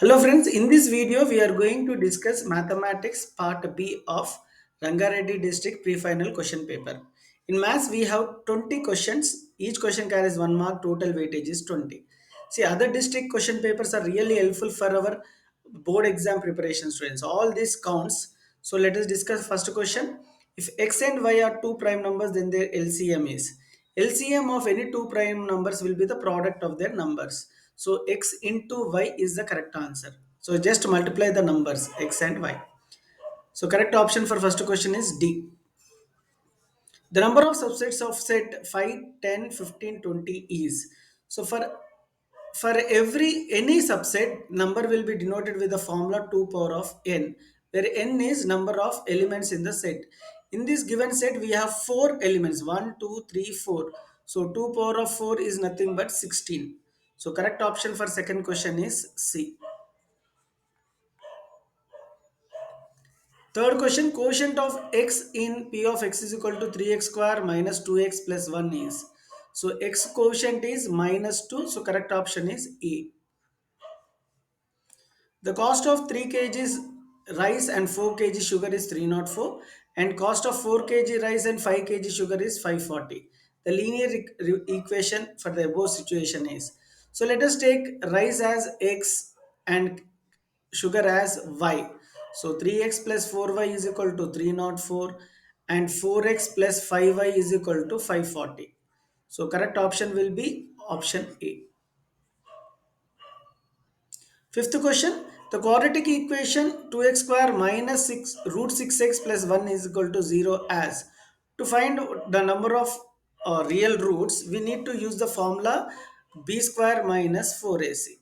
Hello friends, in this video we are going to discuss mathematics part B of Rangareddy district pre-final question paper. In maths we have 20 questions, each question carries 1 mark, total weightage is 20. See, other district question papers are really helpful for our board exam preparation students. All this counts. So let us discuss first question. If x and y are two prime numbers, then their LCM is. LCM of any two prime numbers will be the product of their numbers. So x into y is the correct answer. So just multiply the numbers x and y. So correct option for first question is D. The number of subsets of set 5, 10, 15, 20 is. So for every any subset, number will be denoted with the formula 2 power of n, where n is number of elements in the set. In this given set, we have 4 elements, 1, 2, 3, 4. So 2 power of 4 is nothing but 16. So correct option for second question is C. Third question, quotient of x in P of x is equal to 3x square minus 2x plus 1 is. So x quotient is minus 2. So correct option is A. The cost of 3 kgs rice and 4 kg sugar is 304 and cost of 4 kg rice and 5 kg sugar is 540. The linear equation for the above situation is. So let us take rice as x and sugar as y. So 3x plus 4y is equal to 304 and 4x plus 5y is equal to 540. So correct option will be option A. Fifth question, the quadratic equation 2x square minus 6 root 6x plus 1 is equal to 0 as. To find the number of real roots, we need to use the formula b square minus 4ac.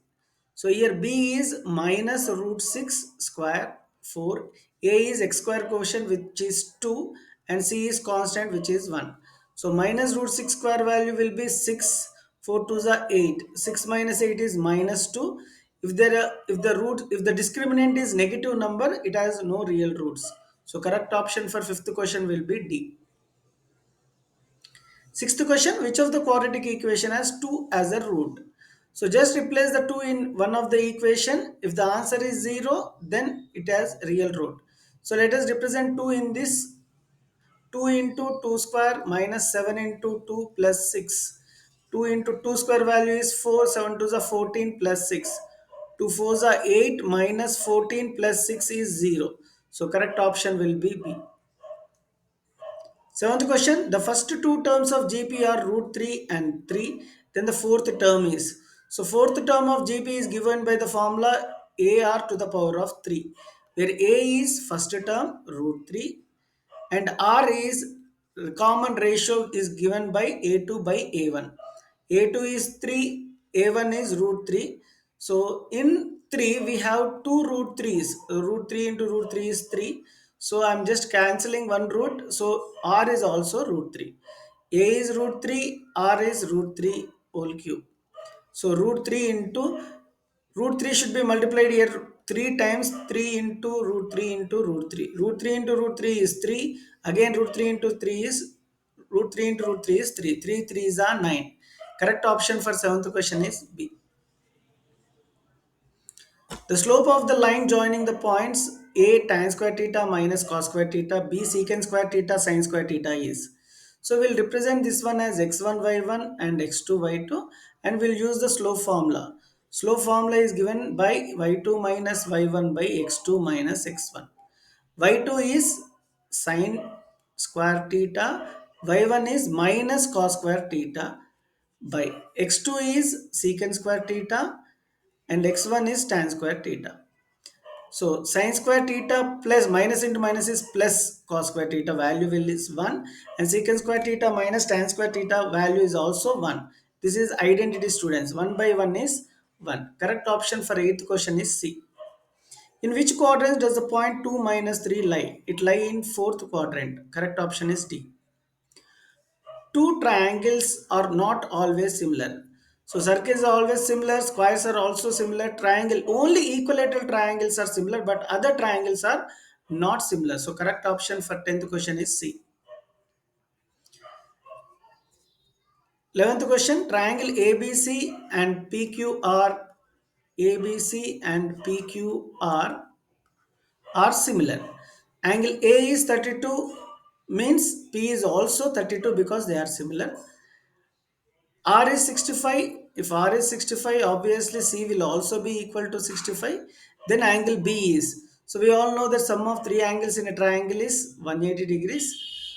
So here b is minus root 6 square 4, a is x square quotient which is 2 and c is constant which is 1. So minus root 6 square value will be 6, 4 to the 8, 6 minus 8 is minus 2. If the discriminant is negative number, it has no real roots. So correct option for fifth question will be D. Sixth question, which of the quadratic equation has 2 as a root? So just replace the 2 in one of the equation. If the answer is 0, then it has real root. So let us represent 2 in this. 2 into 2 square minus 7 into 2 plus 6. 2 into 2 square value is 4, 7 to the 14 plus 6. 2 4s are 8 minus 14 plus 6 is 0. So correct option will be B. Seventh question, the first two terms of GP are root 3 and 3. Then the fourth term is. So fourth term of GP is given by the formula AR to the power of 3. Where A is first term root 3 and R is common ratio is given by A2 by A1. A2 is 3, A1 is root 3. So in 3 we have two root 3's. Root 3 into root 3 is 3. So I'm just cancelling one root. So R is also root 3. A is root 3, R is root 3 whole cube. So root 3 into root 3 should be multiplied here 3 times 3 into root 3 into root 3. Root 3 into root 3 is 3. Again root 3 into 3 is root 3 into root 3 is 3. 3 3s are 9. Correct option for seventh question is B. The slope of the line joining the points A tan square theta minus cos square theta, B secant square theta sin square theta is. So we'll represent this one as x1 y1 and x2 y2 and we'll use the slope formula. Slope formula is given by y2 minus y1 by x2 minus x1. Y2 is sin square theta, y1 is minus cos square theta by x2 is secant square theta and x1 is tan square theta. So sin square theta plus minus into minus is plus cos square theta value will is 1 and secant square theta minus tan square theta value is also 1. This is identity students. 1 by 1 is 1. Correct option for 8th question is C. In which quadrant does the point 2 minus 3 lie? It lie in 4th quadrant. Correct option is D. Two triangles are not always similar. So circles are always similar, squares are also similar, triangle only equilateral triangles are similar, but other triangles are not similar. So correct option for 10th question is C. 11th question, triangle ABC and PQ are ABC and PQR are similar. Angle A is 32 means P is also 32 because they are similar. R is 65. If R is 65, obviously C will also be equal to 65. Then angle B is. So we all know the sum of three angles in a triangle is 180 degrees.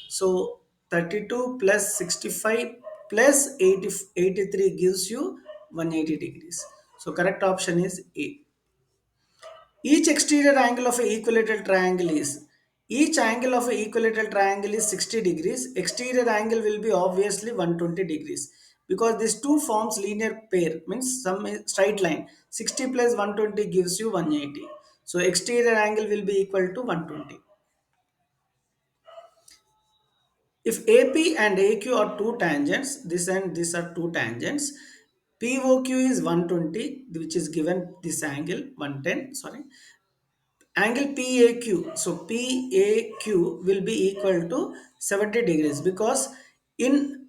So 32 plus 65 plus 83 gives you 180 degrees. So correct option is A. Each exterior angle of an equilateral triangle is each angle of an equilateral triangle is 60 degrees. Exterior angle will be obviously 120 degrees because these two forms linear pair means some straight line. 60 plus 120 gives you 180. So exterior angle will be equal to 120. If AP and AQ are two tangents, this and this are two tangents. POQ is 120, which is given this angle 110. Sorry, angle PAQ. So PAQ will be equal to 70 degrees because in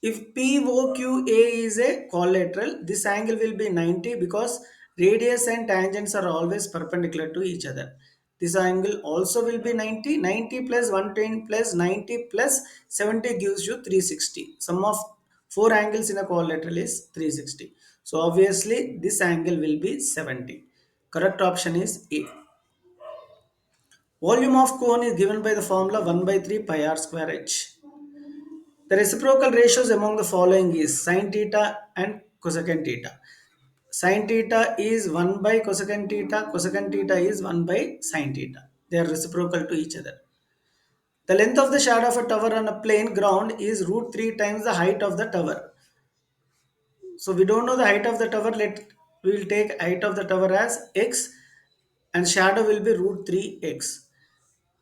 if POQA is a collateral, this angle will be 90 because radius and tangents are always perpendicular to each other. This angle also will be 90. 90 plus 110 plus 90 plus 70 gives you 360. Sum of four angles in a collateral is 360. So obviously this angle will be 70. Correct option is A. Volume of cone is given by the formula 1 by 3 pi r square h. The reciprocal ratios among the following is sin theta and cosecant theta. Sin theta is 1 by cosecant theta, cosecant theta is 1 by sin theta. They are reciprocal to each other. The length of the shadow of a tower on a plain ground is root 3 times the height of the tower. So we don't know the height of the tower. We will take height of the tower as x and shadow will be root 3x.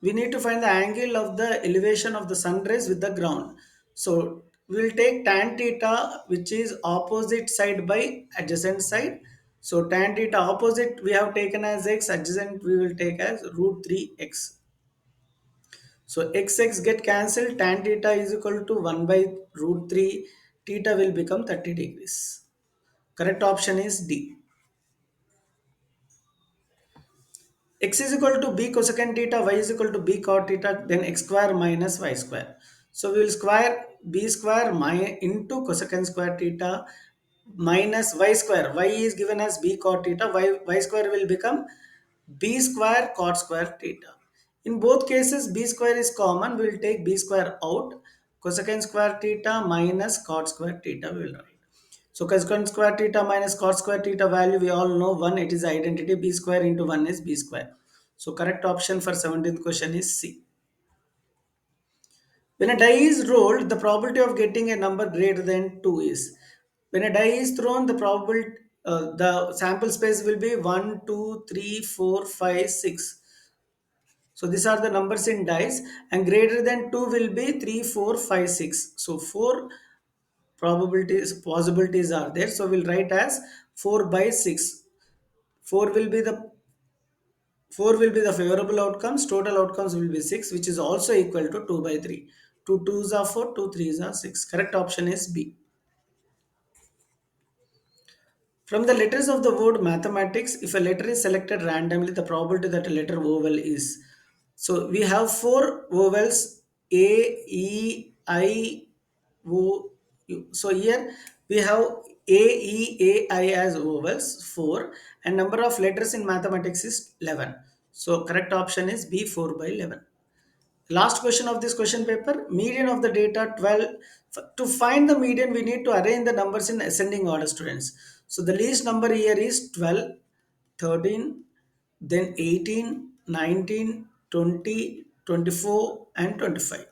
We need to find the angle of the elevation of the sun rays with the ground. So we will take tan theta, which is opposite side by adjacent side. So tan theta opposite we have taken as x, adjacent we will take as root 3x. So x get cancelled, tan theta is equal to 1 by root 3, theta will become 30 degrees. Correct option is D. X is equal to b cosecant theta, y is equal to b cot theta, then x square minus y square. So we will square b square into cosecant square theta minus y square. Y is given as b cot theta, y square will become b square cot square theta. In both cases, b square is common. We will take b square out. Cosecant square theta minus cot square theta we will write. So cosecant square theta minus cot square theta value we all know 1, it is identity, b square into 1 is b square. So correct option for 17th question is C. When a die is rolled, the probability of getting a number greater than 2 is. When a die is thrown, the probability, the sample space will be 1, 2, 3, 4, 5, 6. So these are the numbers in dice and greater than 2 will be 3, 4, 5, 6. So 4 possibilities are there. So we'll write as 4 by 6. 4 will be the 4 will be the favorable outcomes. Total outcomes will be 6, which is also equal to 2 by 3. 2 2s are 4, 2 3s are 6. Correct option is B. From the letters of the word mathematics, if a letter is selected randomly, the probability that a letter vowel is. So we have four vowels A, E, I, O, U. So here we have A, E, A, I as vowels, 4, and number of letters in mathematics is 11. So correct option is B, 4 by 11. Last question of this question paper, median of the data 12. To find the median, we need to arrange the numbers in ascending order, students. So the least number here is 12, 13, then 18, 19, 20, 24, and 25.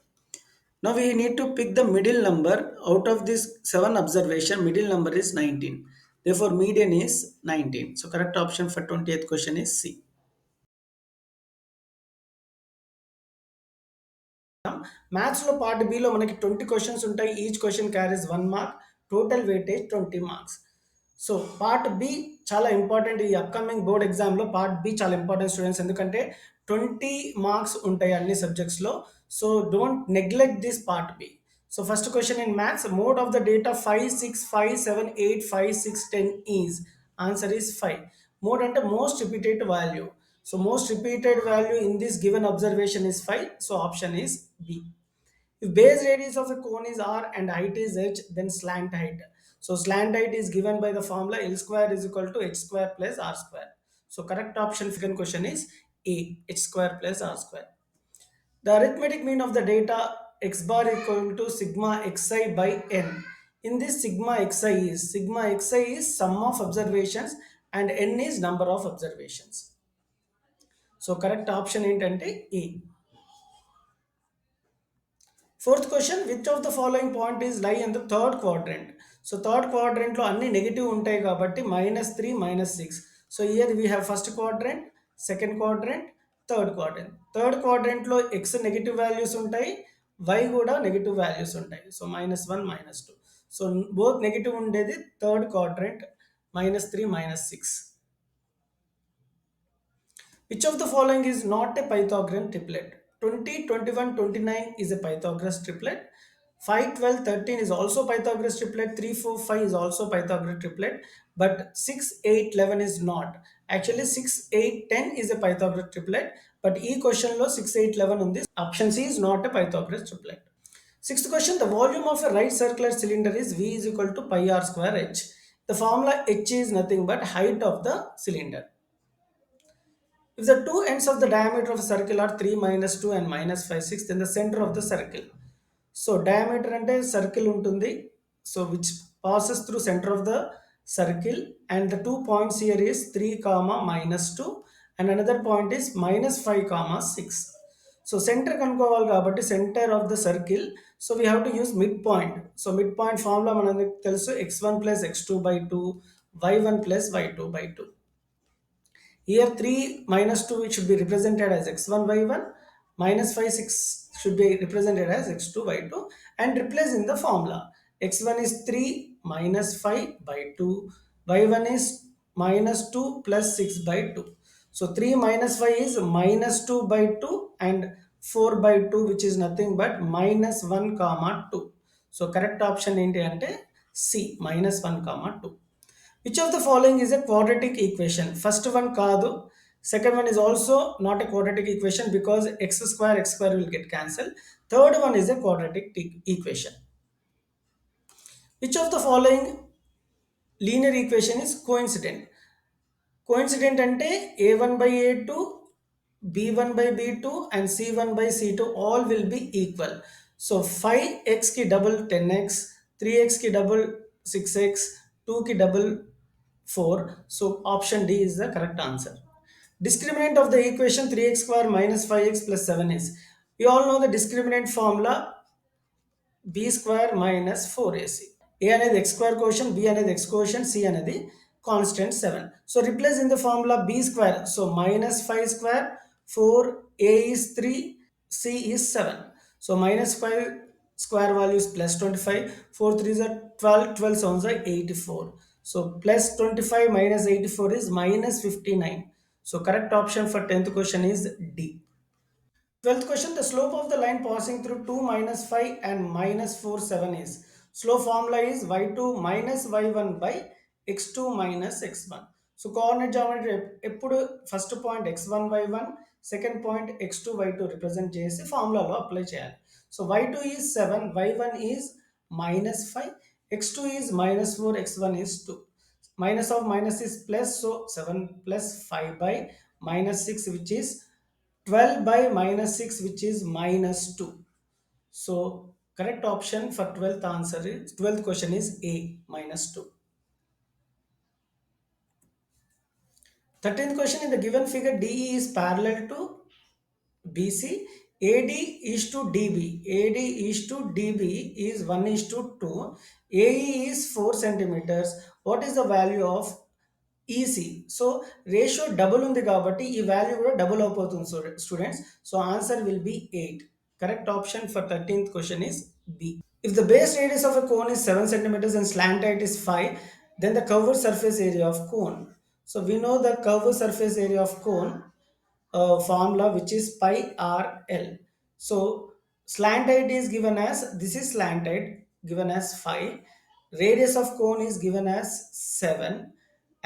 Now we need to pick the middle number. Out of this 7 observation, middle number is 19. Therefore, median is 19. So correct option for 20th question is C. మ్యాథ్స్లో part బిలో మనకి 20 questions ఉంటాయి. Each question carries 1 mark, total weightage 20 marks. So part B చాలా important. ఈ upcoming board ఎగ్జామ్లో part B చాలా important students, ఎందుకంటే 20 marks ఉంటాయి అన్ని సబ్జెక్ట్స్లో. So don't neglect this part B. So first question in maths, mode of the data 5 6 5 7 8 5 6 10 is. Answer is 5. Mode అంటే most repeated value. So most repeated value in this given observation is 5. So option is B. If base radius of a cone is r and height is h, then slant height. So slant height is given by the formula L square is equal to h square plus r square. So correct option second question is A, h square plus r square. The arithmetic mean of the data x bar equal to sigma xi by n. In this sigma xi is sum of observations and n is number of observations. So correct option ఏంటంటే A. Fourth question, which of the following point is lie in the third quadrant? So third quadrant లో అన్ని negative ఉంటాయి కాబట్టి -3 -6. So here we have first quadrant, second quadrant, third quadrant. Third quadrant లో x negative values ఉంటాయి, y కూడా negative values ఉంటాయి. So -1 -2. So both negative ఉండేది third quadrant -3 -6. Which of the following is not a Pythagorean triplet? 20, 21, 29 is a Pythagoras triplet. 5, 12, 13 is also Pythagoras triplet. 3, 4, 5 is also Pythagoras triplet. But 6, 8, 11 is not. Actually 6, 8, 10 is a Pythagoras triplet. But E question lo 6, 8, 11 on this. Option C is not a Pythagoras triplet. Sixth question, the volume of a right circular cylinder is V is equal to pi r square h. The formula h is nothing but height of the cylinder. If the two ends of the diameter of a circle are 3 minus 2 and minus 5 6, then the center of the circle. So diameter అంటే circle ఉంటుంది. So which passes through center of the circle, and the 2 points here is 3 comma minus 2 and another point is minus 5 comma 6. So center కనుక్కోవాలి కాబట్టి center of the circle. So we have to use midpoint. So midpoint formula మనకు తెలుసు x1 plus x2 by 2, y1 plus y2 by 2. Here 3 minus 2 it should be represented as x1 y1, minus 5 6 should be represented as x2 y2, and replace in the formula. X1 is 3 minus 5 by 2, y1 is minus 2 plus 6 by 2. So 3 minus 5 is minus 2 by 2 and 4 by 2, which is nothing but minus 1 comma 2. So correct option ఏంటి అంటే C, minus 1 comma 2. Which of the following is a quadratic equation? First one kaadu. Second one is also not a quadratic equation because x square will get cancelled. Third one is a quadratic equation. Which of the following linear equation is coincident? Coincident ante a1 by a2, b1 by b2 and c1 by c2 all will be equal. So 5x ki double 10x, 3x ki double 6x, 2 ki double 4. So option D is the correct answer. Discriminant of the equation 3x square minus 5x plus 7 is. We all know the discriminant formula b square minus 4ac. A అనేది x square quotient, b అనేది x quotient, c అనేది constant 7. So replace in the formula b square. So minus 5 square, 4, a is 3, c is 7. So minus 5 square value is plus 25, 4 3s are 12, 12 sounds are 84. So plus 25 minus 84 is minus 59. So correct option for 10th question is D. 12th question, the slope of the line passing through 2 minus 5 and minus 4 7 is. Slope formula is y2 minus y1 by x2 minus x1. So coordinate geometry ఎప్పుడు first point x1 y1, second point x2 y2 represent చేసి ఫార్ములాలో apply చేయాలి. So y2 is 7, y1 is minus 5, x2 is minus 4, x1 is 2. Minus of minus is plus, so 7 plus 5 by minus 6, which is 12 by minus 6, which is minus 2. So correct option for 12th answer is 12th question is A, minus 2. 13th question, in the given figure DE is parallel to BC, AD is to DB. AD is to DB is 1 is to 2. AE is 4 centimeters. What is the value of EC? So ratio double ఉంది కాబట్టి ఈ value కూడా double అయిపోతుంది students. So answer will be 8. Correct option for 13th question is B. If the base radius of a cone is 7 centimeters and slant height is 5, then the curved surface area of cone. So we know the curved surface area of cone formula, which is pi r l. So slant height is given as, this is slant height given as 5, radius of cone is given as 7,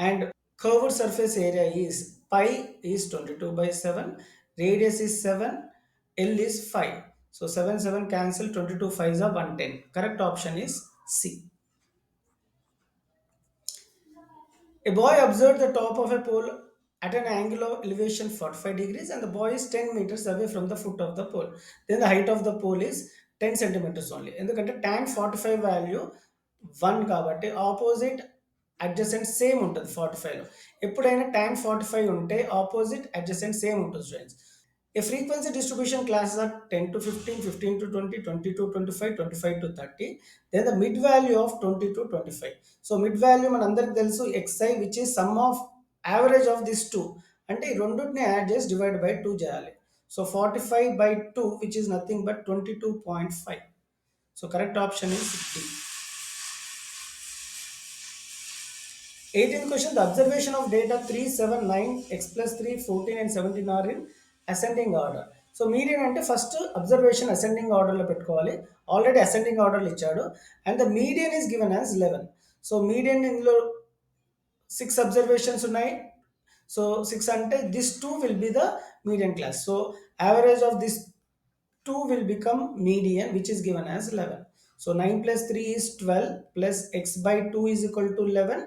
and Curved surface area is pi is 22 by 7, radius is 7, L is 5. So 7 7 cancel, 22 5 are 110. Correct option is C. A boy observed the top of a pole at an angle of elevation 45 degrees and the boy is 10 meters away from the foot of the pole. Then the height of the pole is 10 centimeters only. ఎందుకంటే tan 45 value 1 కాబట్టి opposite adjacent same ఉంటుంది 45లో. ఎప్పుడైనా tan 45 ఉంటే opposite adjacent same ఉంటుంది students. A frequency distribution classes are 10 to 15, 15 to 20, 20 to 25, 25 to 30. Then the mid value of 20 to 25. So mid value మనందరికి తెలుసు xi which is sum of average of these two. అంటే ఈ రెండుని add చేసి divide by 2 చేయాలి. So 45 by 2 which is nothing but 22.5. So correct option is D. 18th question, the observation of data 3, 7, 9, x plus 3, 14 and 17 are in ascending order. So median అంటే first observation ascending ఆర్డర్లో పెట్టుకోవాలి. Already ascending ఆర్డర్లో ఇచ్చాడు and the median is given as 11. So median ఇందులో 6 observations ఉన్నాయి. So 6 అంటే this 2 will be the median class. So average of this 2 will become median which is given as 11. So 9 plus 3 is 12 plus x by 2 is equal to 11.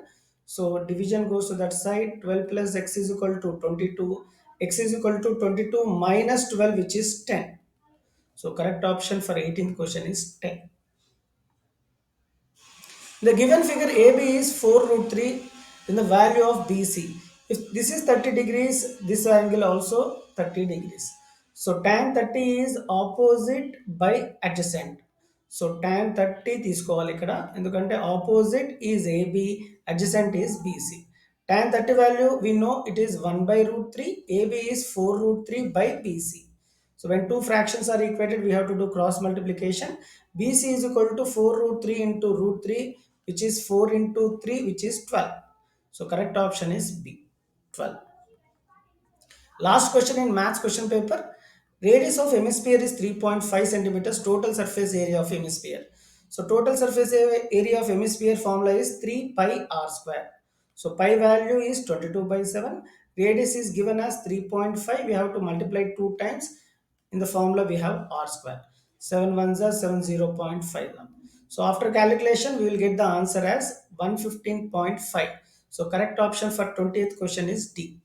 So division goes to that side. 12 plus x is equal to 22. X is equal to 22 minus 12 which is 10. So correct option for 18th question is 10. The given figure AB is 4 root 3 in the value of BC. If this is 30 degrees, this angle also 30 degrees. So tan 30 is opposite by adjacent. So tan 30 తీసుకోవాలి ఇక్కడ ఎందుకంటే opposite is AB, adjacent is BC. Tan 30 value we know it is 1 by root 3, AB is 4 root 3 by BC. So when two fractions are equated, we have to do cross multiplication. BC is equal to 4 root 3 into root 3, which is 4 into 3, which is 12. So correct option is B, 12. Last question in maths question paper. Radius of hemisphere is 3.5 centimeters. Total surface area of hemisphere. So total surface area of hemisphere formula is 3 pi r square. So pi value is 22 by 7. Radius is given as 3.5. We have to multiply 2 times. In the formula we have r square. 7 ones are 70.5. So after calculation we will get the answer as 115.5. So correct option for 20th question is D.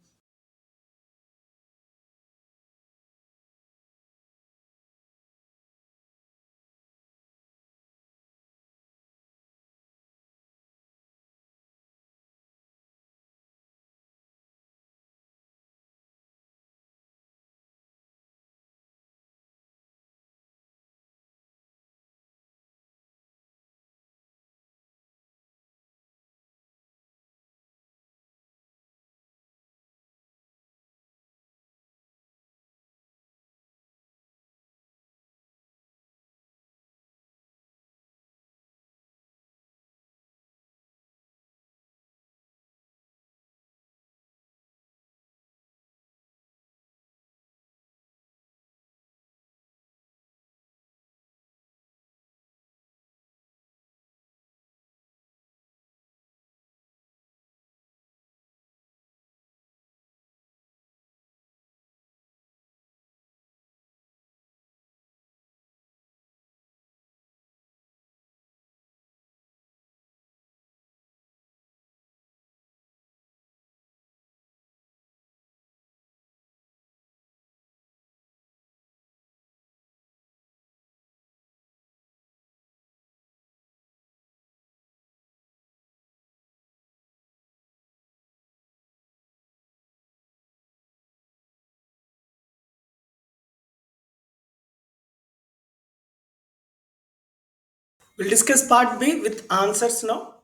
We'll discuss part B with answers now.